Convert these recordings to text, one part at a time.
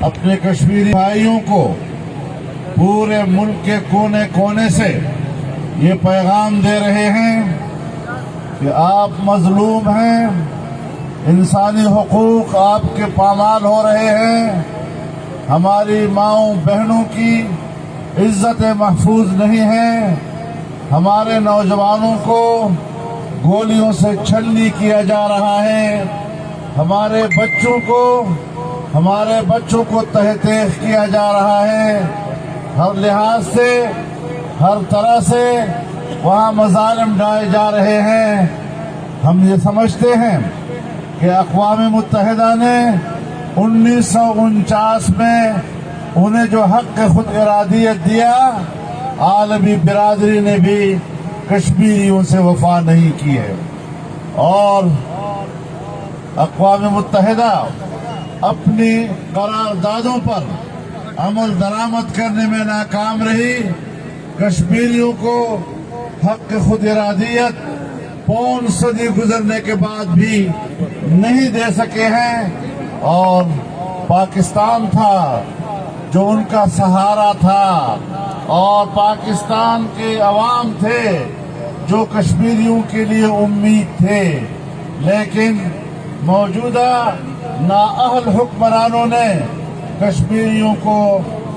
अपने कश्मीरी भाइयों को पूरे मुल्क के कोने कोने से ये पैगाम दे रहे हैं कि आप मजलूम हैं, इंसानी हुकूक आपके पामाल हो रहे हैं, हमारी माओं बहनों की इज्जत महफूज नहीं है, हमारे नौजवानों को गोलियों से छलनी किया जा रहा है, हमारे बच्चों को तहत किया जा रहा है, हर लिहाज से हर तरह से वहाँ मज़ालिम ढाए जा रहे हैं। हम ये समझते हैं कि अक़वाम मुत्तहिदा ने 1949 में उन्हें जो हक़ खुद इरादियत दिया, आलमी बिरादरी ने भी कश्मीरियों से वफा नहीं की है और अक़वाम मुत्तहिदा अपनी करारदादों पर अमल दरामद करने में नाकाम रही। कश्मीरियों को हक़ खुद इरादियत पौन सदी गुजरने के बाद भी नहीं दे सके हैं और पाकिस्तान था जो उनका सहारा था और पाकिस्तान के अवाम थे जो कश्मीरियों के लिए उम्मीद थे, लेकिन मौजूदा नाअहल हुक्मरानों ने कश्मीरियों को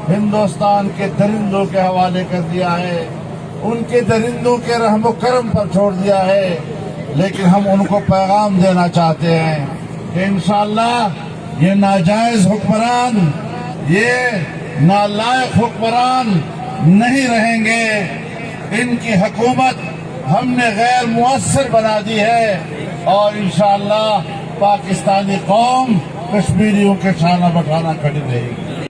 हिंदुस्तान के दरिंदों के हवाले कर दिया है, उनके दरिंदों के रहम करम पर छोड़ दिया है। लेकिन हम उनको पैगाम देना चाहते हैं कि इंशाअल्लाह ये नाजायज हुक्मरान, ये नालायक हुक्मरान नहीं रहेंगे। इनकी हुकूमत हमने गैर मुअस्सर बना दी है और इंशाअल्लाह पाकिस्तानी कौम कश्मीरियों के शाना बठाना खड़ी रहेगी।